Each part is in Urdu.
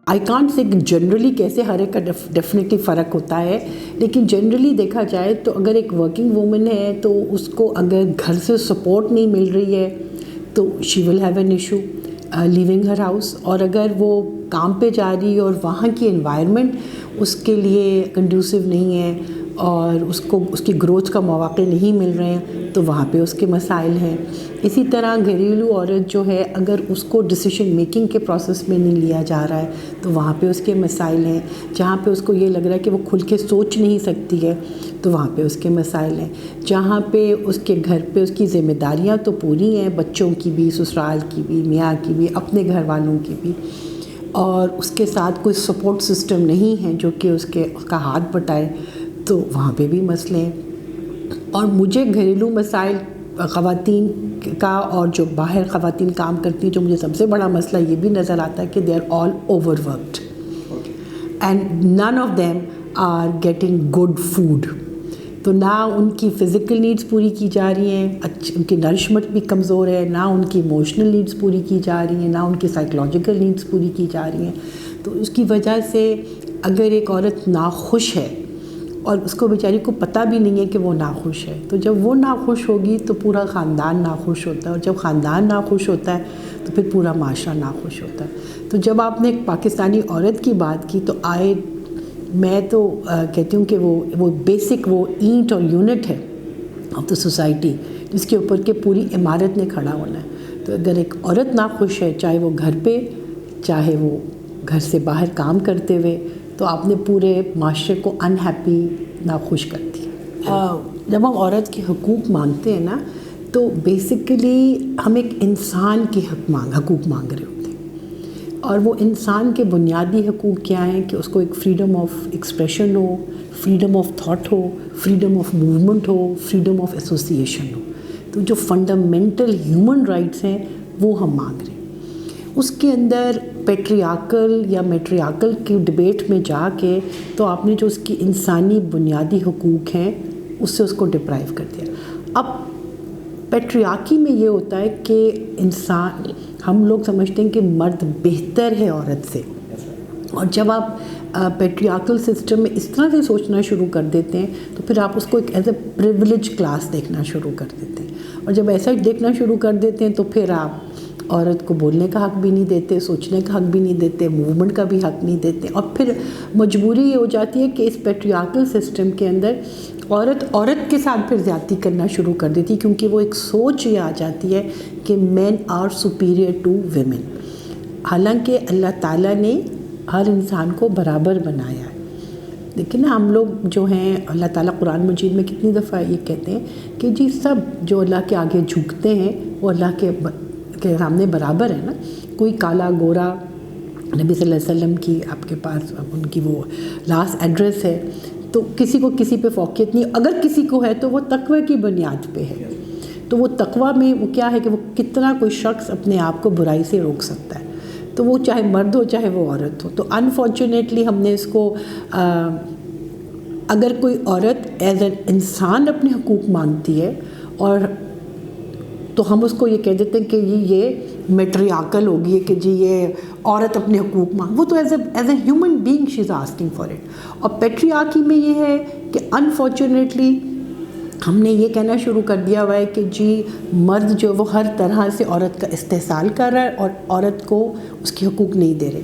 آئی کانٹ سے جنرلی کیسے ہر ایک کا ڈیفینیٹلی فرق ہوتا ہے، لیکن جنرلی دیکھا جائے تو اگر ایک ورکنگ وومن ہے تو اس کو اگر گھر سے سپورٹ نہیں مل رہی ہے تو she will have an issue leaving her house. اور اگر وہ کام پہ جا رہی ہے اور وہاں کی انوائرمنٹ اس کے لیے کنڈیوسو نہیں ہے اور اس کو اس کی گروتھ کا مواقع نہیں مل رہے ہیں تو وہاں پہ اس کے مسائل ہیں. اسی طرح گھریلو عورت جو ہے اگر اس کو ڈیسیشن میکنگ کے پروسیس میں نہیں لیا جا رہا ہے تو وہاں پہ اس کے مسائل ہیں. جہاں پہ اس کو یہ لگ رہا ہے کہ وہ کھل کے سوچ نہیں سکتی ہے تو وہاں پہ اس کے مسائل ہیں. جہاں پہ اس کے گھر پہ اس کی ذمہ داریاں تو پوری ہیں، بچوں کی بھی، سسرال کی بھی، میاں کی بھی، اپنے گھر والوں کی بھی، اور اس کے ساتھ کوئی سپورٹ سسٹم نہیں ہے جو کہ اس کا ہاتھ بٹائے تو وہاں پہ بھی مسئلے ہیں. اور مجھے گھریلو مسائل خواتین کا اور جو باہر خواتین کام کرتی ہیں جو مجھے سب سے بڑا مسئلہ یہ بھی نظر آتا ہے کہ they are all overworked and none of them are getting good food. تو نہ ان کی فزیکل نیڈس پوری کی جا رہی ہیں، ان کی نرشمنٹ بھی کمزور ہے، نہ ان کی ایموشنل نیڈس پوری کی جا رہی ہیں، نہ ان کی سائیکولوجیکل نیڈس پوری کی جا رہی ہیں. تو اس کی وجہ سے اگر ایک عورت ناخوش ہے اور اس کو بیچاری کو پتہ بھی نہیں ہے کہ وہ ناخوش ہے، تو جب وہ ناخوش ہوگی تو پورا خاندان ناخوش ہوتا ہے، اور جب خاندان ناخوش ہوتا ہے تو پھر پورا معاشرہ ناخوش ہوتا ہے. تو جب آپ نے ایک پاکستانی عورت کی بات کی تو میں تو کہتی ہوں کہ وہ بیسک وہ اینٹ اور یونٹ ہے آف دا سوسائٹی جس کے اوپر کہ پوری عمارت نے کھڑا ہونا ہے. تو اگر ایک عورت ناخوش ہے، چاہے وہ گھر پہ چاہے وہ گھر سے باہر کام کرتے ہوئے، تو آپ نے پورے معاشرے کو انہیپی ناخوش کر دیا. جب ہم عورت کے حقوق مانگتے ہیں نا تو بیسیکلی ہم ایک انسان کے حقوق مانگ رہے ہوتے ہیں. اور وہ انسان کے بنیادی حقوق کیا ہیں کہ اس کو ایک فریڈم آف ایکسپریشن ہو، فریڈم آف تھاٹ ہو، فریڈم آف موومنٹ ہو، فریڈم آف ایسوسیشن ہو. تو جو فنڈامنٹل ہیومن رائٹس ہیں وہ ہم مانگ رہے ہیں. اس کے اندر پیٹریارکل یا میٹریارکل کی ڈبیٹ میں جا کے تو آپ نے جو اس کی انسانی بنیادی حقوق ہیں اس سے اس کو ڈپرائیو کر دیا. اب پیٹریارکی میں یہ ہوتا ہے کہ انسان، ہم لوگ سمجھتے ہیں کہ مرد بہتر ہے عورت سے، اور جب آپ پیٹریارکل سسٹم میں اس طرح سے سوچنا شروع کر دیتے ہیں تو پھر آپ اس کو ایک ایز اے پریویلیج کلاس دیکھنا شروع کر دیتے ہیں. اور جب ایسا دیکھنا شروع کر دیتے ہیں تو پھر آپ عورت کو بولنے کا حق بھی نہیں دیتے، سوچنے کا حق بھی نہیں دیتے، موومنٹ کا بھی حق نہیں دیتے. اور پھر مجبوری یہ ہو جاتی ہے کہ اس پیٹریارکل سسٹم کے اندر عورت کے ساتھ پھر زیادتی کرنا شروع کر دیتی، کیونکہ وہ ایک سوچ یہ آ جاتی ہے کہ مین آر سپیریئر ٹو ویمن. حالانکہ اللہ تعالیٰ نے ہر انسان کو برابر بنایا ہے. لیکن ہم لوگ جو ہیں، اللہ تعالیٰ قرآن مجید میں کتنی دفعہ یہ کہتے ہیں کہ جی سب جو اللہ کے آگے جھکتے ہیں وہ اللہ کے سامنے برابر ہے نا. کوئی کالا گورا، نبی صلی اللہ علیہ وسلم کی آپ کے پاس ان کی وہ لاسٹ ایڈریس ہے تو کسی کو کسی پہ فوقیت نہیں. اگر کسی کو ہے تو وہ تقوی کی بنیاد پہ ہے. تو وہ تقوی میں وہ کیا ہے کہ وہ کتنا کوئی شخص اپنے آپ کو برائی سے روک سکتا ہے، تو وہ چاہے مرد ہو چاہے وہ عورت ہو. تو انفارچونیٹلی ہم نے اس کو اگر کوئی عورت ایز این انسان اپنے حقوق مانگتی ہے اور تو ہم اس کو یہ کہہ دیتے ہیں کہ یہ میٹریارکل ہوگی ہے کہ جی یہ عورت اپنے حقوق مانگ، وہ تو as a human being she is asking for it. اور پیٹریارکی میں یہ ہے کہ انفارچونیٹلی ہم نے یہ کہنا شروع کر دیا ہوا ہے کہ جی مرد جو وہ ہر طرح سے عورت کا استحصال کر رہا ہے اور عورت کو اس کے حقوق نہیں دے رہے.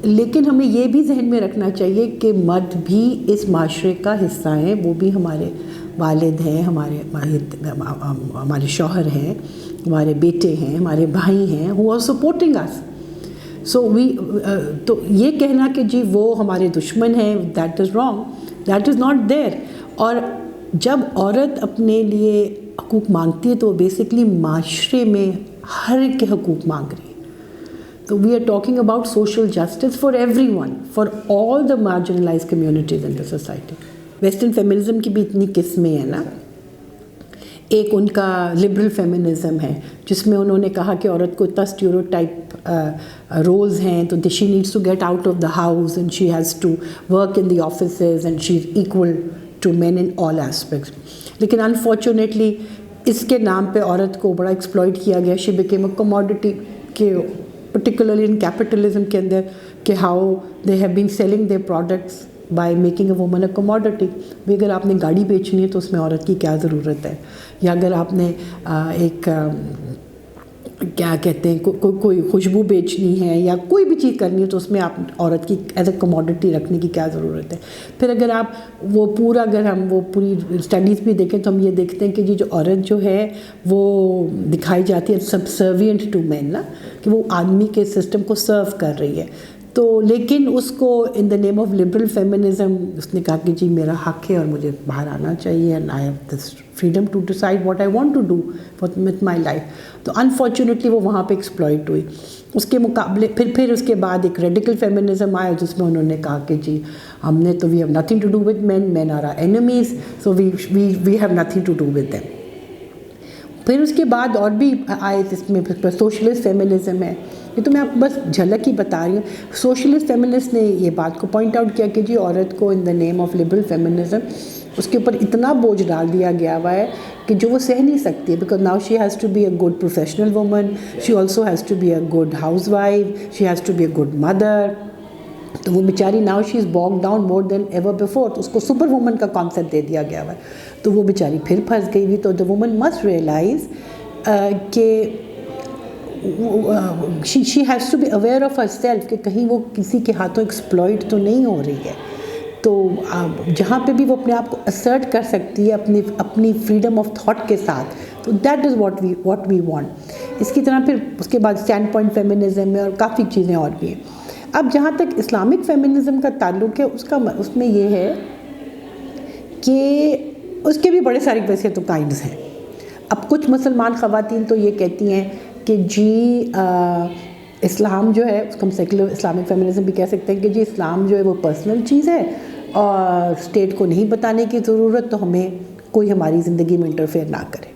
لیکن ہمیں یہ بھی ذہن میں رکھنا چاہیے کہ مرد بھی اس معاشرے کا حصہ ہیں، وہ بھی ہمارے والد ہیں، ہمارے شوہر ہیں، ہمارے بیٹے ہیں، ہمارے بھائی ہیں who are supporting us. تو یہ کہنا کہ جی وہ ہمارے دشمن ہیں، that is wrong, that is not there. اور جب عورت اپنے لیے حقوق مانگتی ہے تو وہ بیسکلی معاشرے میں ہر ایک کے حقوق مانگ رہی ہے. تو we are talking about social justice for everyone, for all the marginalise communities in the society. Western feminism کی بھی اتنی قسمیں ہیں نا. ایک ان کا لبرل فیمنزم ہے جس میں انہوں نے کہا کہ عورت کو اتنا اسٹیریوٹائپ رولز ہیں تو she needs to get out of the house and she has to work in the offices and she is equal to man in all aspects. لیکن انفارچونیٹلی اس کے نام پہ عورت کو بڑا ایکسپلائٹ کیا گیا. شی بیکیم اے کموڈٹی کہ پرٹیکولرلی ان کیپٹلزم کے اندر کہ how they have been selling they products by making a woman a commodity. بھی اگر آپ نے گاڑی بیچنی ہے تو اس میں عورت کی کیا ضرورت ہے, یا اگر آپ نے ایک کیا کہتے ہیں کوئی خوشبو بیچنی ہے یا کوئی بھی چیز کرنی ہے تو اس میں آپ عورت کی ایز اے کموڈٹی رکھنے کی کیا ضرورت ہے. پھر اگر آپ وہ پورا اگر ہم وہ پوری اسٹڈیز بھی دیکھیں تو ہم یہ دیکھتے ہیں کہ جو عورت جو ہے وہ دکھائی جاتی ہے سبسروینٹ ٹو مین نا, کہ وہ آدمی کے سسٹم کو سرو کر رہی ہے. تو لیکن اس کو ان دا نیم آف لبرل فیمنزم اس نے کہا کہ جی میرا حق ہے اور مجھے باہر آنا چاہیے, and I have this freedom to decide what I want to do with my life. تو انفارچونیٹلی وہ وہاں پہ ایکسپلائٹ ہوئی. اس کے مقابلے پھر اس کے بعد ایک ریڈیکل فیمنزم آیا جس میں انہوں نے کہا کہ جی ہم نے تو we have nothing to do with men, men are are enemies, so we have nothing to do with them. پھر اس کے بعد اور بھی آئے جس میں سوشلسٹ فیمنزم ہے. یہ تو میں آپ کو بس جھلک ہی بتا رہی ہوں. سوشلسٹ فیمنسٹ نے یہ بات کو پوائنٹ آؤٹ کیا کہ جی عورت کو ان دا نیم آف لبرل فیمنزم اس کے اوپر اتنا بوجھ ڈال دیا گیا ہوا ہے کہ جو وہ سہ نہیں سکتی ہے, because now she has to be a good professional woman, she also has to be a good housewife, she has to be a good mother. تو وہ بیچاری now she is bog down more than ever before. تو اس کو سپر وومن کا کانسیپٹ دے دیا گیا ہوا ہے. تو وہ بیچاری پھر پھنس گئی ہوئی. تو دا وومن مسٹ ریئلائز کہ she has to be aware of herself کہ کہیں وہ کسی کے ہاتھوں ایکسپلائٹ تو نہیں ہو رہی ہے. تو جہاں پہ بھی وہ اپنے آپ کو اسرٹ کر سکتی ہے اپنی فریڈم آف تھاٹ کے ساتھ, تو that is what we want. اس کی طرح پھر اس کے بعد اسٹینڈ پوائنٹ فیمنزم میں اور کافی چیزیں اور بھی ہیں. اب جہاں تک اسلامک فیمنزم کا تعلق ہے اس میں یہ ہے کہ اس کے بھی بڑے سارے ویسے تو کائنڈز ہیں. اب کچھ مسلمان خواتین تو یہ کہتی ہیں کہ جی اسلام جو ہے اس کو ہم سیکولر اسلامک فیمنزم بھی کہہ سکتے ہیں کہ جی اسلام جو ہے وہ پرسنل چیز ہے اور اسٹیٹ کو نہیں بتانے کی ضرورت, تو ہمیں کوئی ہماری زندگی میں انٹرفیئر نہ کرے.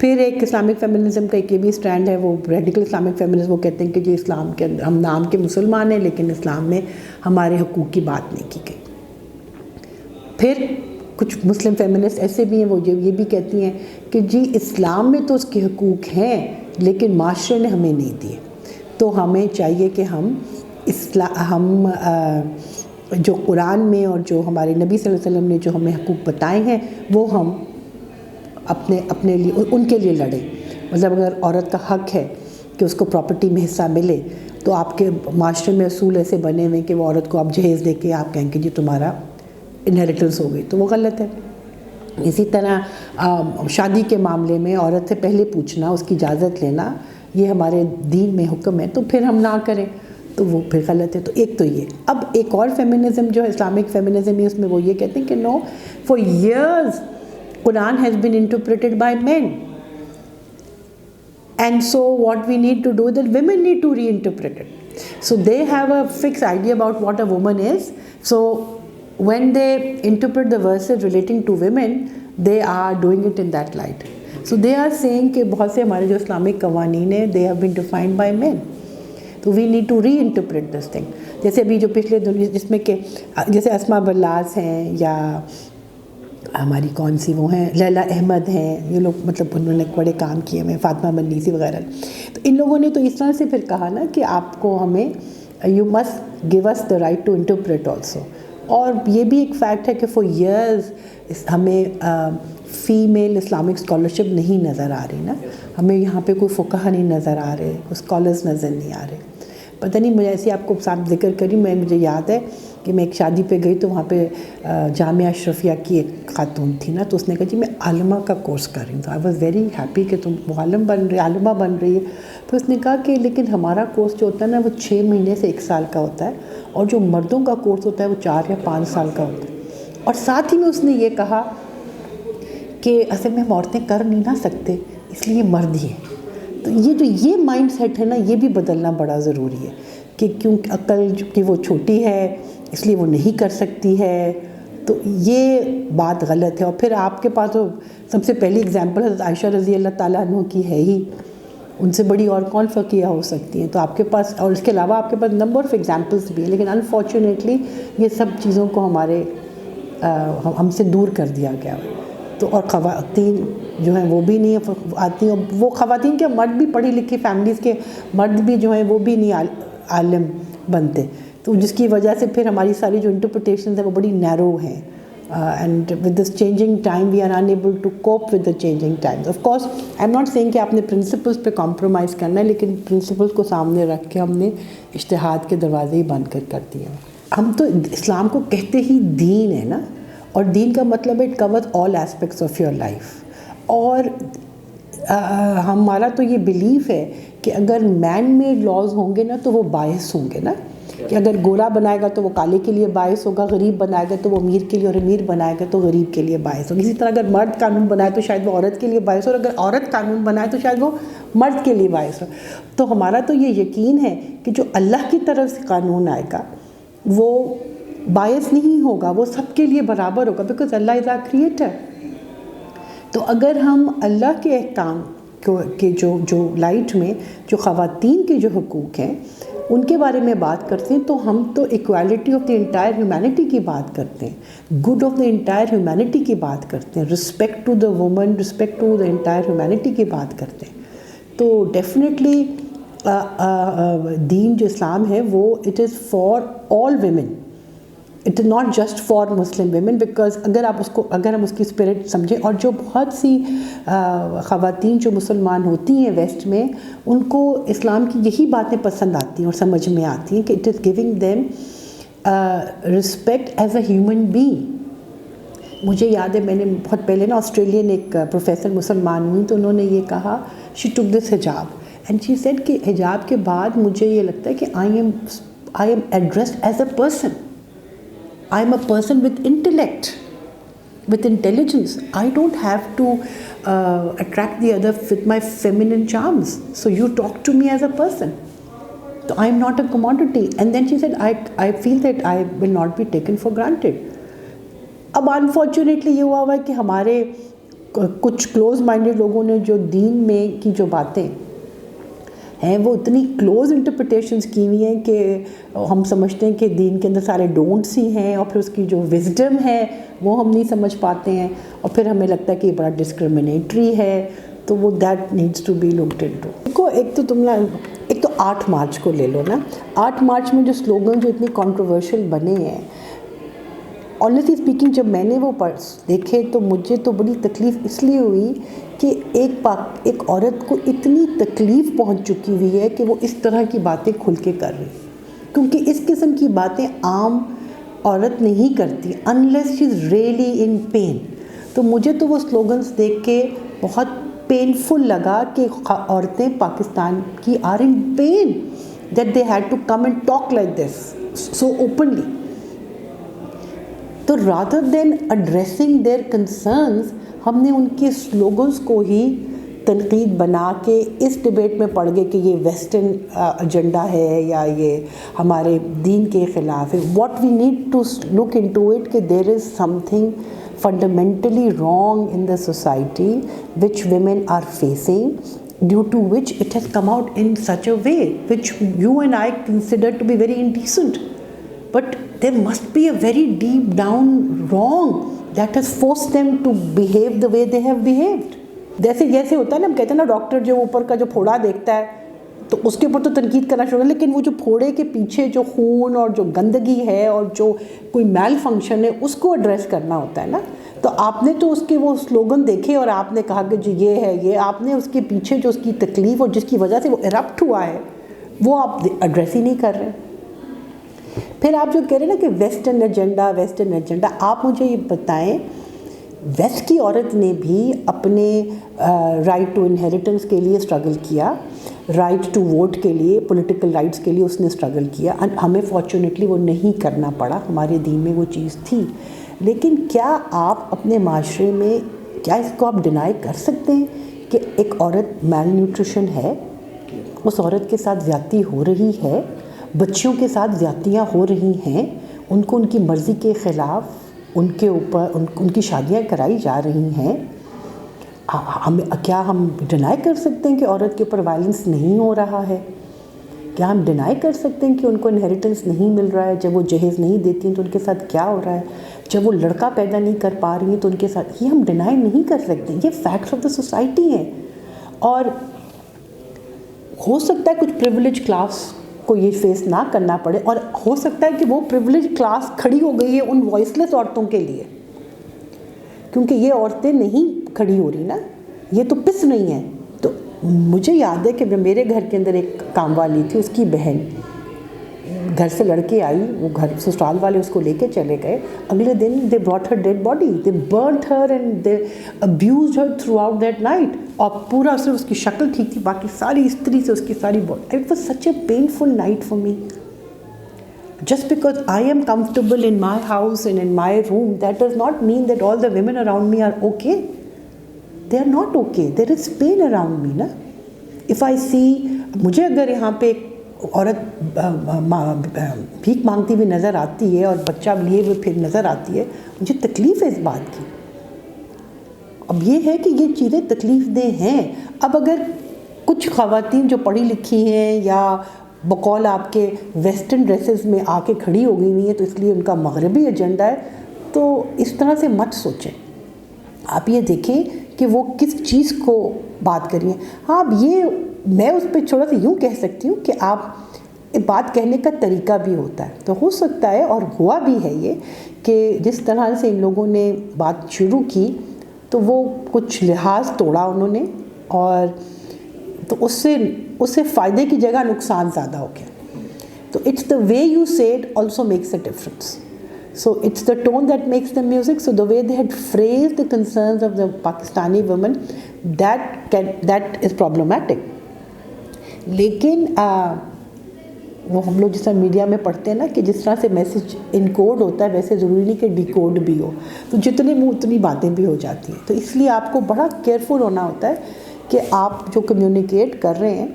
پھر ایک اسلامک فیمنزم کا ایک یہ بھی اسٹینڈ ہے, وہ ریڈیکل اسلامک فیمنزم, وہ کہتے ہیں کہ جی اسلام کے اندر ہم نام کے مسلمان ہیں لیکن اسلام میں ہمارے حقوق کی بات نہیں کی گئی. پھر کچھ مسلم فیمنسٹ ایسے بھی ہیں وہ جو یہ بھی کہتی ہیں کہ جی اسلام میں تو اس کے حقوق ہیں لیکن معاشرے نے ہمیں نہیں دیے, تو ہمیں چاہیے کہ ہم جو قرآن میں اور جو ہمارے نبی صلی اللہ علیہ وسلم نے جو ہمیں حقوق بتائے ہیں وہ ہم اپنے لیے ان کے لیے لڑیں. مطلب اگر عورت کا حق ہے کہ اس کو پراپرٹی میں حصہ ملے تو آپ کے معاشرے میں اصول ایسے بنے ہوئے کہ وہ عورت کو آپ جہیز دے کے آپ کہیں کہ جی تمہارا انہیریٹنس ہو گئی, تو وہ غلط ہے. اسی طرح شادی کے معاملے میں عورت سے پہلے پوچھنا, اس کی اجازت لینا, یہ ہمارے دین میں حکم ہے, تو پھر ہم نہ کریں تو وہ پھر غلط ہے. تو ایک تو یہ. اب ایک اور فیمنزم جو ہے اسلامک فیمنزم ہے, اس میں وہ یہ کہتے ہیں کہ no, for years Quran has been interpreted by men, and so what we need to do is that women need to reinterpret it. So they have a fixed idea about what a woman is. So when they interpret the verses relating to women, they are doing it in that light. So they are saying کہ بہت سے ہمارے جو اسلامک قوانین ہیں they have been defined by men. So we need to reinterpret this thing. جیسے ابھی جو پچھلے دنیا جس میں کہ جیسے اسماء بلاس ہیں یا ہماری کون سی وہ ہیں لیلا احمد ہیں, یہ لوگ مطلب انہوں نے بڑے کام کیے ہیں, فاطمہ منیسی وغیرہ. تو ان لوگوں نے تو اس طرح سے پھر کہا نا کہ آپ کو ہمیں you must give us the right to interpret also. اور یہ بھی ایک فیکٹ ہے کہ فار ایئرز ہمیں فیمیل اسلامک اسکالرشپ نہیں نظر آ رہی نا, ہمیں یہاں پہ کوئی فقہ نہیں نظر آ رہے, کوئی اسکالرز نظر نہیں آ رہے. پتہ نہیں مجھے ایسے آپ کو ساتھ ذکر کری, مجھے یاد ہے کہ میں ایک شادی پہ گئی تو وہاں پہ جامعہ اشرفیہ کی ایک خاتون تھی نا, تو اس نے کہا جی میں عالمہ کا کورس کر رہی ہوں. تو آئی واز ویری ہیپی کہ تم عالمہ بن رہی ہے. تو اس نے کہا کہ لیکن ہمارا کورس جو ہوتا ہے نا وہ 6 مہینے سے 1 سال کا ہوتا ہے, اور جو مردوں کا کورس ہوتا ہے وہ 4 یا 5 سال کا ہوتا ہے. اور ساتھ ہی میں اس نے یہ کہا کہ اصل میں ہم عورتیں کر نہیں نہ سکتے اس لیے مرد ہی ہیں. تو یہ مائنڈ سیٹ ہے نا, یہ بھی بدلنا بڑا ضروری ہے کہ کیونکہ عقل کہ وہ چھوٹی ہے اس لیے وہ نہیں کر سکتی ہے, تو یہ بات غلط ہے. اور پھر آپ کے پاس تو سب سے پہلی اگزامپل حضرت عائشہ رضی اللہ تعالیٰ عنہ کی ہے ہی, ان سے بڑی اور کون فقیہ ہو سکتی ہیں. تو آپ کے پاس, اور اس کے علاوہ آپ کے پاس نمبر آف ایگزامپلس بھی ہیں, لیکن انفارچونیٹلی یہ سب چیزوں کو ہم سے دور کر دیا گیا. تو اور خواتین جو ہیں وہ بھی نہیں آتی, وہ خواتین کے مرد بھی پڑھی لکھی فیملیز کے مرد بھی جو ہیں وہ بھی نہیں عالم بنتے, تو جس کی وجہ سے پھر ہماری ساری جو انٹرپریٹیشنز ہیں وہ بڑی نیرو ہیں. And with this changing time we are unable to cope with the changing times. Of course I am not saying کہ آپ نے پرنسپلس پہ کمپرومائز کرنا ہے, لیکن پرنسپلس کو سامنے رکھ کے ہم نے اجتہاد کے دروازے ہی بند کر دیے. ہم تو اسلام کو کہتے ہی دین ہے نا, اور دین کا مطلب ہے it covers all aspects of your life. اور ہمارا تو یہ بلیف ہے کہ اگر مین میڈ لاز ہوں گے نا تو وہ باعث ہوں گے نا, کہ اگر گورا بنائے گا تو وہ کالے کے لیے باعث ہوگا, غریب بنائے گا تو وہ امیر کے لیے, اور امیر بنائے گا تو غریب کے لیے باعث ہوگا. اسی طرح اگر مرد قانون بنائے تو شاید وہ عورت کے لیے باعث ہو, اور اگر عورت قانون بنائے تو شاید وہ مرد کے لیے باعث ہو. تو ہمارا تو یہ یقین ہے کہ جو اللہ کی طرف سے قانون آئے گا وہ باعث نہیں ہوگا, وہ سب کے لیے برابر ہوگا, because Allah is our creator. تو اگر ہم اللہ کے احکام کے جو لائٹ میں جو خواتین کے جو حقوق ہیں ان کے بارے میں بات کرتے ہیں, تو ہم تو equality of the entire humanity کی بات کرتے ہیں, good of the entire humanity کی بات کرتے ہیں, respect to the woman, respect to the entire humanity کی بات کرتے ہیں. تو ڈیفینیٹلی دین جو اسلام ہے وہ it is for all women, it is not just for Muslim women. Because اگر ہم اس کی اسپرٹ سمجھیں, اور جو بہت سی خواتین جو مسلمان ہوتی ہیں ویسٹ میں, ان کو اسلام کی یہی باتیں پسند آتی ہیں اور سمجھ میں آتی ہیں کہ it is giving them respect as a human being. مجھے یاد ہے میں نے بہت پہلے نا آسٹریلین ایک پروفیسر مسلمان ہوئی, تو انہوں نے یہ کہا, شی ٹک دس حجاب اینڈ شی سیڈ کہ حجاب کے بعد مجھے یہ لگتا ہے کہ I am addressed as a person. I am a person with intellect, with intelligence. I don't have to attract the other with my feminine charms. So you talk to me as a person. So I am not a commodity. And then she said, I feel that I will not be taken for granted. اب unfortunately یہ ہوا ہے کہ ہمارے کچھ کلوز مائنڈیڈ لوگوں نے جو دین میں کی جو باتیں ہیں وہ اتنی کلوز انٹرپریٹیشنز کی ہوئی ہیں کہ ہم سمجھتے ہیں کہ دین کے اندر سارے ڈونٹس ہی ہیں, اور پھر اس کی جو وزڈم ہے وہ ہم نہیں سمجھ پاتے ہیں, اور پھر ہمیں لگتا ہے کہ یہ بڑا ڈسکرمنیٹری ہے. تو وہ that needs to be looked into. دیکھو ایک تو 8 مارچ کو لے لو نا, 8 مارچ میں جو سلوگن جو اتنے کنٹروورشل بنے ہیں, آنیسٹلی اسپیکنگ جب میں نے وہ دیکھے تو مجھے تو بڑی تکلیف اس لیے ہوئی کہ ایک عورت کو اتنی تکلیف پہنچ چکی ہوئی ہے کہ وہ اس طرح کی باتیں کھل کے کر رہی, کیونکہ اس قسم کی باتیں عام عورت نہیں کرتی unless she is really in pain. تو مجھے تو وہ سلوگنز دیکھ کے بہت پینفل لگا کہ عورتیں پاکستان کی are in pain that they had to come and talk like this so openly. تو rather than addressing their concerns, ہم نے ان کے سلوگنز کو ہی تنقید بنا کے اس ڈبیٹ میں پڑ گئے کہ یہ ویسٹرن ایجنڈا ہے یا یہ ہمارے دین کے خلاف ہے. What we need to look into it کہ there is something fundamentally wrong in the society which women are facing, due to which it has come out in such a way which you and I consider to be very indecent. But there must be a very deep down wrong that has forced them to behave the way they have behaved. جیسے ہوتا ہے نا, ہم کہتے ہیں نا ڈاکٹر جو اوپر کا جو پھوڑا دیکھتا ہے تو اس کے اوپر تو تنقید کرنا شروع ہے, لیکن وہ جو پھوڑے کے پیچھے جو خون اور جو گندگی ہے اور جو کوئی میل فنکشن ہے اس کو ایڈریس کرنا ہوتا ہے نا. تو آپ نے تو اس کے وہ سلوگن دیکھے اور آپ نے کہا کہ جی یہ ہے, یہ آپ نے اس کے پیچھے جو اس کی تکلیف اور جس کی وجہ سے وہ ایرپٹ ہوا ہے وہ آپ ایڈریس ہی نہیں کر رہے. پھر آپ جو کہہ رہے ہیں نا کہ ویسٹرن ایجنڈا, آپ مجھے یہ بتائیں ویسٹ کی عورت نے بھی اپنے رائٹ ٹو انہیریٹنس کے لیے اسٹرگل کیا, رائٹ ٹو ووٹ کے لیے, پولیٹیکل رائٹس کے لیے اس نے اسٹرگل کیا. ہمیں فارچونیٹلی وہ نہیں کرنا پڑا, ہمارے دین میں وہ چیز تھی. لیکن کیا آپ اپنے معاشرے میں کیا اس کو آپ ڈینائی کر سکتے ہیں کہ ایک عورت میل نیوٹریشن ہے, اس عورت کے ساتھ زیادتی ہو رہی ہے, بچیوں کے ساتھ زیادتیاں ہو رہی ہیں, ان کو ان کی مرضی کے خلاف ان کے اوپر ان کی شادیاں کرائی جا رہی ہیں. کیا ہم ڈینائی کر سکتے ہیں کہ عورت کے اوپر وائلنس نہیں ہو رہا ہے؟ کیا ہم ڈینائی کر سکتے ہیں کہ ان کو انہیریٹنس نہیں مل رہا ہے؟ جب وہ جہیز نہیں دیتی ہیں تو ان کے ساتھ کیا ہو رہا ہے؟ جب وہ لڑکا پیدا نہیں کر پا رہی ہیں تو ان کے ساتھ, یہ ہم ڈینائی نہیں کر سکتے. یہ فیکٹس آف دا سوسائٹی ہیں. اور ہو سکتا ہے کچھ پریویلیج کلاس کو یہ فیس نہ کرنا پڑے. اور ہو سکتا ہے کہ وہ پریویلیج کلاس کھڑی ہو گئی ہے ان وائس لیس عورتوں کے لیے, کیونکہ یہ عورتیں نہیں کھڑی ہو رہی نا, یہ تو پس نہیں ہیں. تو مجھے یاد ہے کہ میرے گھر کے اندر ایک کام والی تھی, اس کی بہن گھر سے لڑکے آئی, وہ گھر سسرال والے اس کو لے کے چلے گئے, اگلے دن they brought her dead body, they burnt her and they abused her throughout that night. اور پورا صرف اس کی شکل ٹھیک تھی, باقی ساری استری سے اس کی ساری body. It was such a painful night for me. Just because I am comfortable in my house and in my room, that does not mean that all the women around me are okay. They are not okay. There is pain around me, na? If I see, مجھے اگر یہاں پہ عورت بھیک مانگتی ہوئی نظر آتی ہے اور بچہ لیے ہوئے پھر نظر آتی ہے, مجھے تکلیف ہے اس بات کی. اب یہ ہے کہ یہ چیزیں تکلیف دہ ہیں. اب اگر کچھ خواتین جو پڑھی لکھی ہیں یا بقول آپ کے ویسٹرن ڈریسز میں آ کے کھڑی ہو گئی ہوئی ہیں تو اس لیے ان کا مغربی ایجنڈا ہے, تو اس طرح سے مت سوچیں. آپ یہ دیکھیں کہ وہ کس چیز کو بات کر رہی ہیں. ہاں, اب یہ میں اس پہ تھوڑا سا یوں کہہ سکتی ہوں کہ آپ بات کہنے کا طریقہ بھی ہوتا ہے. تو ہو سکتا ہے اور ہوا بھی ہے یہ کہ جس طرح سے ان لوگوں نے بات شروع کی تو وہ کچھ لحاظ توڑا انہوں نے, اور تو اس سے فائدے کی جگہ نقصان زیادہ ہو گیا. تو اٹس دا وے یو سے it also makes a difference. So it's the tone that makes the music. So the way they had phrased the concerns of the Pakistani women, that is problematic. لیکن وہ ہم لوگ جس طرح میڈیا میں پڑھتے ہیں نا کہ جس طرح سے میسیج انکوڈ ہوتا ہے ویسے ضروری نہیں کہ ڈیکوڈ بھی ہو, تو جتنے منہ اتنی باتیں بھی ہو جاتی ہیں. تو اس لیے آپ کو بڑا کیئرفل ہونا ہوتا ہے کہ آپ جو کمیونیکیٹ کر رہے ہیں,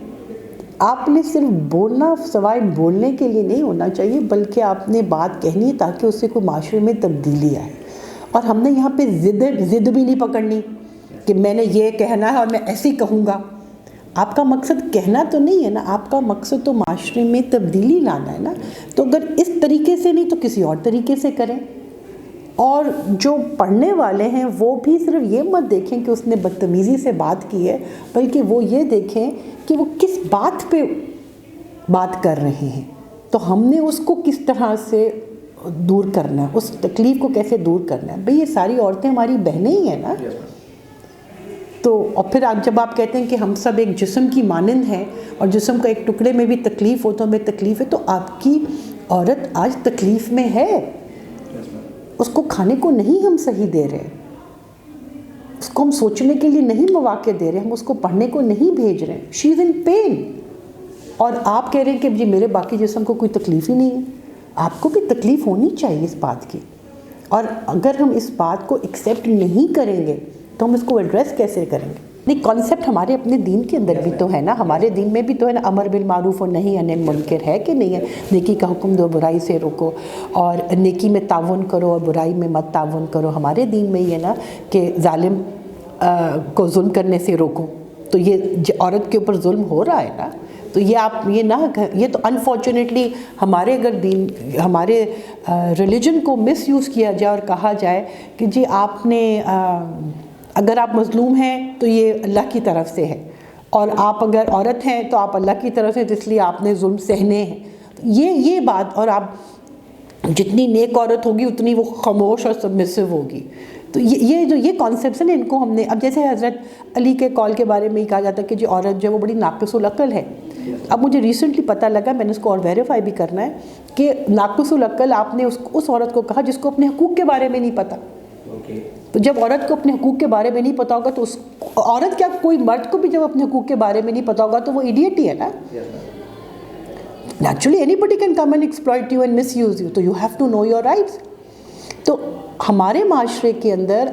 آپ نے صرف بولنا سوائے بولنے کے لیے نہیں ہونا چاہیے, بلکہ آپ نے بات کہنی ہے تاکہ اس سے کوئی معاشرے میں تبدیلی آئے. اور ہم نے یہاں پہ ضد بھی نہیں پکڑنی کہ میں نے یہ کہنا ہے اور میں ایسے ہی کہوں گا. آپ کا مقصد کہنا تو نہیں ہے نا, آپ کا مقصد تو معاشرے میں تبدیلی لانا ہے نا. تو اگر اس طریقے سے نہیں تو کسی اور طریقے سے کریں. اور جو پڑھنے والے ہیں وہ بھی صرف یہ مت دیکھیں کہ اس نے بدتمیزی سے بات کی ہے, بلکہ وہ یہ دیکھیں کہ وہ کس بات پہ بات کر رہے ہیں, تو ہم نے اس کو کس طرح سے دور کرنا ہے, اس تکلیف کو کیسے دور کرنا ہے. بھئی یہ ساری عورتیں ہماری بہنیں ہی ہیں نا. تو اور پھر جب آپ کہتے ہیں کہ ہم سب ایک جسم کی مانند ہیں اور جسم کا ایک ٹکڑے میں بھی تکلیف ہو تو ہمیں تکلیف ہے, تو آپ کی عورت آج تکلیف میں ہے. اس کو کھانے کو نہیں ہم صحیح دے رہے, اس کو ہم سوچنے کے لیے نہیں مواقع دے رہے, ہم اس کو پڑھنے کو نہیں بھیج رہے. شی از ان پین. اور آپ کہہ رہے ہیں کہ جی میرے باقی جسم کو کوئی تکلیف ہی نہیں ہے. آپ کو بھی تکلیف ہونی چاہیے اس بات کی. اور اگر ہم اس بات کو ایکسیپٹ نہیں کریں گے تو ہم اس کو ایڈریس کیسے کریں گے. نہیں, کانسیپٹ ہمارے اپنے دین کے اندر بھی تو ہے نا, ہمارے دین میں بھی تو ہے نا, امر بالمعروف اور نہی عن المنکر ہے کہ نہیں ہے. نیکی کا حکم دو, برائی سے روکو, اور نیکی میں تعاون کرو اور برائی میں مت تعاون کرو. ہمارے دین میں یہ نا کہ ظالم کو ظلم کرنے سے روکو. تو یہ عورت کے اوپر ظلم ہو رہا ہے نا, تو یہ آپ یہ نہ, یہ تو انفارچونیٹلی ہمارے اگر دین ہمارے ریلیجن کو مس یوز کیا جائے اور کہا جائے کہ جی آپ نے اگر آپ مظلوم ہیں تو یہ اللہ کی طرف سے ہے, اور آپ اگر عورت ہیں تو آپ اللہ کی طرف سے, تو اس لیے آپ نے ظلم سہنے ہیں. یہ بات, اور آپ جتنی نیک عورت ہوگی اتنی وہ خاموش اور سبمسو ہوگی. تو یہ کانسیپٹس ہیں نا, ان کو ہم نے, اب جیسے حضرت علی کے قول کے بارے میں ہی کہا جاتا ہے کہ جی عورت جو ہے وہ بڑی ناقص العقل ہے. اب مجھے ریسنٹلی پتہ لگا, میں نے اس کو اور ویریفائی بھی کرنا ہے, کہ ناقص العقل آپ نے اس عورت کو کہا جس کو اپنے حقوق کے بارے میں نہیں پتہ. تو جب عورت کو اپنے حقوق کے بارے میں نہیں پتہ ہوگا تو اس عورت کیا کوئی مرد کو بھی جب اپنے حقوق کے بارے میں نہیں پتہ ہوگا تو وہ ایڈیٹ ہی ہے نا. Naturally anybody can come and exploit you and misuse you, تو you have to know your rights. تو ہمارے معاشرے کے اندر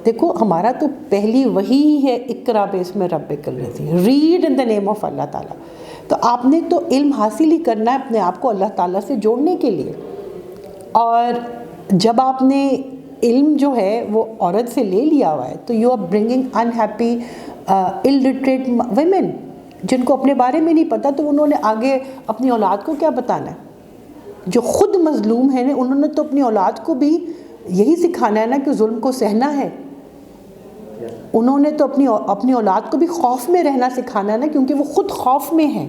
دیکھو, ہمارا تو پہلی وہی ہے, اقرا باسم ربک الذی, read in the name of اللہ تعالیٰ. تو آپ نے تو علم حاصل ہی کرنا ہے اپنے آپ کو اللہ تعالیٰ سے جوڑنے کے لیے. اور جب آپ نے علم جو ہے وہ عورت سے لے لیا ہوا ہے تو you are bringing unhappy illiterate women, جن کو اپنے بارے میں نہیں پتہ, تو انہوں نے آگے اپنی اولاد کو کیا بتانا ہے. جو خود مظلوم ہیں انہوں نے تو اپنی اولاد کو بھی یہی سکھانا ہے نا کہ ظلم کو سہنا ہے. انہوں نے تو اپنی اولاد کو بھی خوف میں رہنا سکھانا ہے نا, کیونکہ وہ خود خوف میں ہیں.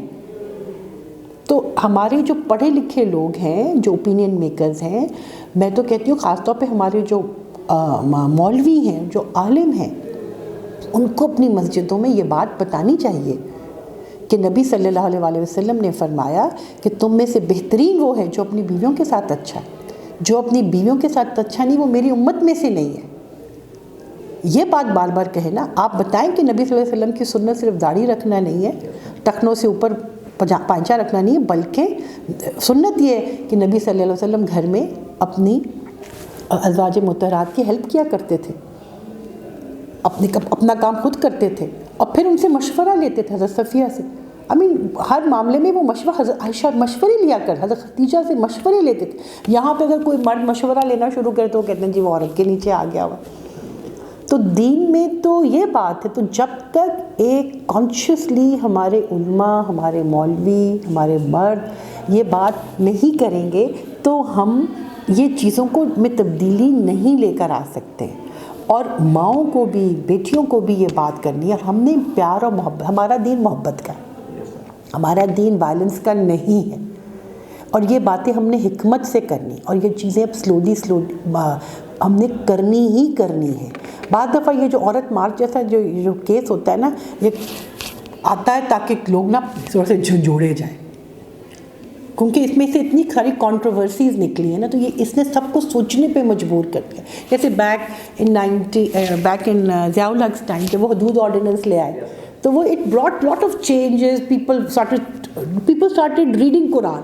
تو ہمارے جو پڑھے لکھے لوگ ہیں، جو اوپینین میکرز ہیں، میں تو کہتی ہوں خاص طور پہ ہمارے جو مولوی ہیں، جو عالم ہیں، ان کو اپنی مسجدوں میں یہ بات بتانی چاہیے کہ نبی صلی اللہ علیہ وآلہ وسلم نے فرمایا کہ تم میں سے بہترین وہ ہے جو اپنی بیویوں کے ساتھ اچھا ہے، جو اپنی بیویوں کے ساتھ اچھا نہیں وہ میری امت میں سے نہیں ہے۔ یہ بات بار بار کہے نا، آپ بتائیں کہ نبی صلی اللہ علیہ وسلم کی سنت صرف داڑھی رکھنا نہیں ہے، ٹخنوں سے اوپر پائچہ رکھنا نہیں ہے، بلکہ سنت یہ ہے کہ نبی صلی اللہ علیہ وسلم گھر میں اپنی ازواج مطہرات کی ہیلپ کیا کرتے تھے، اپنا کام خود کرتے تھے، اور پھر ان سے مشورہ لیتے تھے حضرت صفیہ سے۔ ہر معاملے میں وہ مشورہ، حضرت عائشہ مشورے لیا کر، حضرت خدیجہ سے مشورے لیتے تھے۔ یہاں پہ اگر کوئی مرد مشورہ لینا شروع کرے تو وہ کہتے ہیں جی وہ عورت کے نیچے آ گیا ہوا۔ تو دین میں تو یہ بات ہے، تو جب تک ایک کانشیسلی ہمارے علماء، ہمارے مولوی، ہمارے مرد یہ بات نہیں کریں گے تو ہم یہ چیزوں کو میں تبدیلی نہیں لے کر آ سکتے۔ اور ماؤں کو بھی، بیٹیوں کو بھی یہ بات کرنی ہے۔ ہم نے پیار اور محبت، ہمارا دین محبت کا ہے، ہمارا دین وائلنس کا نہیں ہے، اور یہ باتیں ہم نے حکمت سے کرنی، اور یہ چیزیں اب سلولی ہم نے کرنی ہی کرنی ہے۔ بعض دفعہ یہ جو عورت مارچ جیسا جو کیس ہوتا ہے نا، یہ آتا ہے تاکہ لوگ نا تھوڑا سے جھنجھوڑے جائیں، کیونکہ اس میں سے اتنی ساری کانٹروورسیز نکلی ہیں نا، تو یہ اس نے سب کو سوچنے پہ مجبور کر دیا۔ جیسے back in Zia ul Haq time کہ وہ حدود آرڈیننس لے آئے، تو وہ it brought lot of changes, people started reading Quran,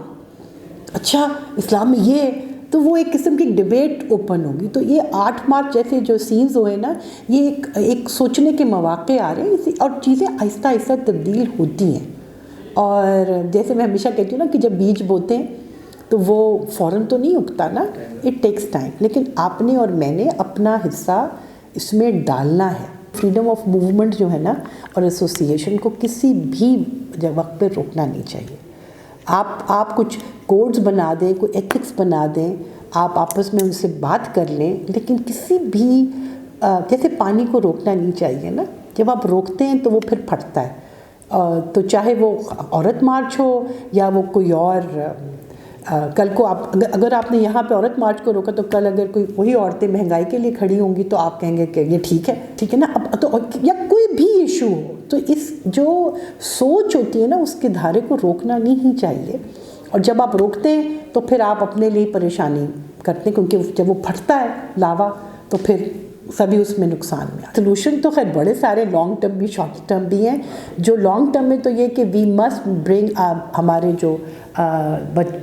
اچھا اسلام میں یہ ہے، تو وہ ایک قسم کی ڈیبیٹ اوپن ہوگی۔ تو یہ 8 مارچ جیسے جو سینز ہوئے نا، یہ ایک سوچنے کے مواقع آ رہے ہیں، اور چیزیں آہستہ آہستہ تبدیل ہوتی ہیں۔ اور جیسے میں ہمیشہ کہتی ہوں نا کہ جب بیج بوتے ہیں تو وہ فوراً تو نہیں اگتا نا، اٹ ٹیکس ٹائم، لیکن آپ نے اور میں نے اپنا حصہ اس میں ڈالنا ہے۔ فریڈم آف موومنٹ جو ہے نا، اور ایسوسیشن کو کسی بھی وقت پہ روکنا نہیں چاہیے۔ آپ کچھ کوڈز بنا دیں، کوئی ایتھکس بنا دیں، آپ آپس میں ان سے بات کر لیں، لیکن کسی بھی جیسے پانی کو روکنا نہیں چاہیے نا، جب آپ روکتے ہیں تو وہ پھر پھٹتا ہے۔ تو چاہے وہ عورت مارچ ہو یا وہ کوئی اور، کل کو اگر آپ نے یہاں پہ عورت مارچ کو روکا تو کل اگر کوئی وہی عورتیں مہنگائی کے لیے کھڑی ہوں گی تو آپ کہیں گے کہ یہ ٹھیک ہے نا۔ اب تو یا کوئی بھی ایشو ہو تو اس جو سوچ ہوتی ہے نا اس کے دھارے کو روکنا نہیں چاہیے، اور جب آپ روکتے ہیں تو پھر آپ اپنے لیے پریشانی کرتے ہیں، کیونکہ جب وہ پھٹتا ہے لاوا تو پھر سبھی اس میں نقصان میں۔ سلوشن تو خیر بڑے سارے لانگ ٹرم بھی شارٹ ٹرم بھی ہیں۔ جو لانگ ٹرم میں تو یہ کہ وی مسٹ برنگ ہمارے جو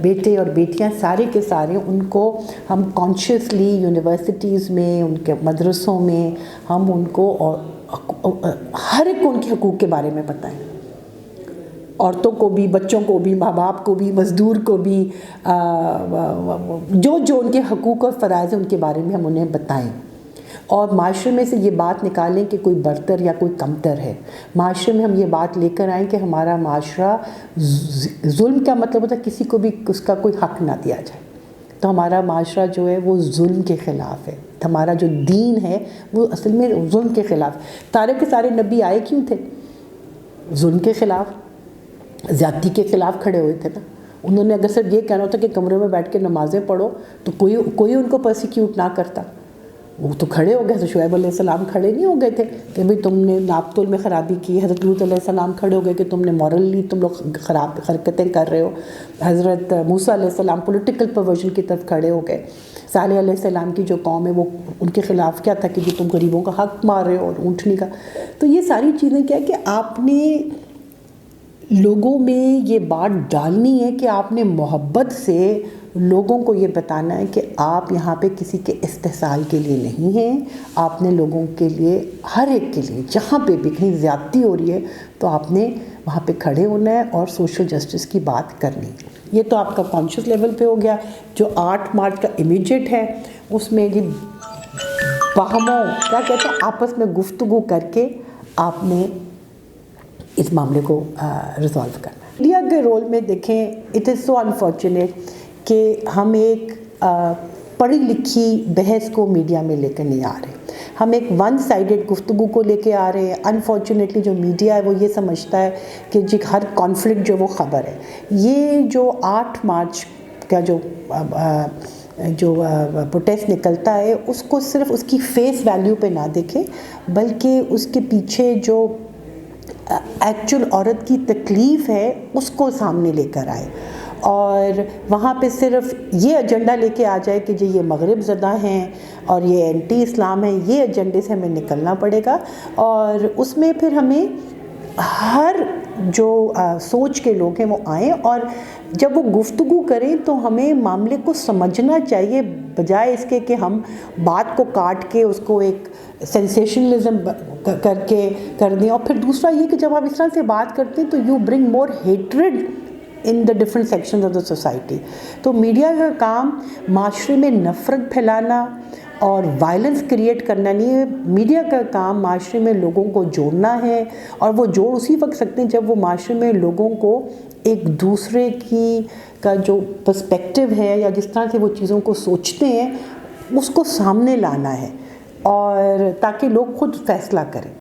بیٹے اور بیٹیاں سارے کے سارے، ان کو ہم کانشیسلی یونیورسٹیز میں، ان کے مدرسوں میں ہم ان کو ہر ایک کو ان کے حقوق کے بارے میں بتائیں، عورتوں کو بھی، بچوں کو بھی، ماں باپ کو بھی، مزدور کو بھی، جو ان کے حقوق اور فرائض ہیں ان کے بارے میں ہم انہیں بتائیں، اور معاشرے میں سے یہ بات نکالیں کہ کوئی برتر یا کوئی کمتر ہے۔ معاشرے میں ہم یہ بات لے کر آئیں کہ ہمارا معاشرہ، ظلم کا مطلب ہوتا ہے کسی کو بھی اس کا کوئی حق نہ دیا جائے، تو ہمارا معاشرہ جو ہے وہ ظلم کے خلاف ہے۔ ہمارا جو دین ہے وہ اصل میں ظلم کے خلاف۔ سارے کے سارے نبی آئے کیوں تھے؟ ظلم کے خلاف، زیادتی کے خلاف کھڑے ہوئے تھے نا۔ انہوں نے اگر صرف یہ کہنا ہوتا کہ کمرے میں بیٹھ کے نمازیں پڑھو تو کوئی ان کو پرسیکیوٹ نہ کرتا، وہ تو کھڑے ہو گئے۔ حضرت شعیب علیہ السلام کھڑے نہیں ہو گئے تھے کہ بھئی تم نے ناپ تول میں خرابی کی۔ حضرت لوط علیہ السلام کھڑے ہو گئے کہ تم نے مورلی تم لوگ خراب حرکتیں کر رہے ہو۔ حضرت موسیٰ علیہ السلام پولیٹیکل پرورژن کی طرف کھڑے ہو گئے۔ صالح علیہ السلام کی جو قوم ہے وہ ان کے خلاف کیا تھا کہ جو تم غریبوں کا حق مار رہے ہو اور اونٹنی کا۔ تو یہ ساری چیزیں کیا ہے کہ آپ نے لوگوں میں یہ بات ڈالنی ہے کہ آپ نے محبت سے لوگوں کو یہ بتانا ہے کہ آپ یہاں پہ کسی کے استحصال کے لیے نہیں ہیں، آپ نے لوگوں کے لیے، ہر ایک کے لیے، جہاں پہ بھی کہیں زیادتی ہو رہی ہے تو آپ نے وہاں پہ کھڑے ہونا ہے اور سوشل جسٹس کی بات کرنی ہے۔ یہ تو آپ کا کانشیس لیول پہ ہو گیا۔ جو 8 مارچ کا امیجیٹ ہے اس میں جی باہموں کیا کہتے ہیں آپس میں گفتگو کر کے آپ نے اس معاملے کو ریزالو کرنا ہے۔ انڈیا کے رول میں دیکھیں، اٹ از سو انفارچونیٹ کہ ہم ایک پڑھی لکھی بحث کو میڈیا میں لے کر نہیں آ رہے۔ ہم ایک ون سائیڈڈ گفتگو کو لے کے آ رہے ہیں. انفارچونیٹلی جو میڈیا ہے وہ یہ سمجھتا ہے کہ جی ہر کانفلکٹ جو وہ خبر ہے. یہ جو 8 مارچ کا جو پروٹیسٹ نکلتا ہے اس کو صرف اس کی فیس ویلیو پہ نہ دیکھیں بلکہ اس کے پیچھے جو ایکچوئل عورت کی تکلیف ہے اس کو سامنے لے کر آئے, اور وہاں پہ صرف یہ ایجنڈا لے کے آ جائے کہ جی یہ مغرب زدہ ہیں اور یہ اینٹی اسلام ہیں, یہ ایجنڈے سے ہمیں نکلنا پڑے گا. اور اس میں پھر ہمیں ہر جو سوچ کے لوگ ہیں وہ آئیں, اور جب وہ گفتگو کریں تو ہمیں معاملے کو سمجھنا چاہیے بجائے اس کے کہ ہم بات کو کاٹ کے اس کو ایک سینسیشنلزم کر دیں. اور پھر دوسرا یہ کہ جب آپ اس طرح سے بات کرتے ہیں تو you bring more hatred in the different sections of the society. تو میڈیا کا کام معاشرے میں نفرت پھیلانا اور وائلنس کریٹ کرنا نہیں ہے. میڈیا کا کام معاشرے میں لوگوں کو جوڑنا ہے, اور وہ جوڑ اسی وقت سکتے ہیں جب وہ معاشرے میں لوگوں کو ایک دوسرے کا جو پرسپیکٹیو ہے یا جس طرح سے وہ چیزوں کو سوچتے ہیں اس کو سامنے لانا ہے, اور تاکہ لوگ خود فیصلہ کریں.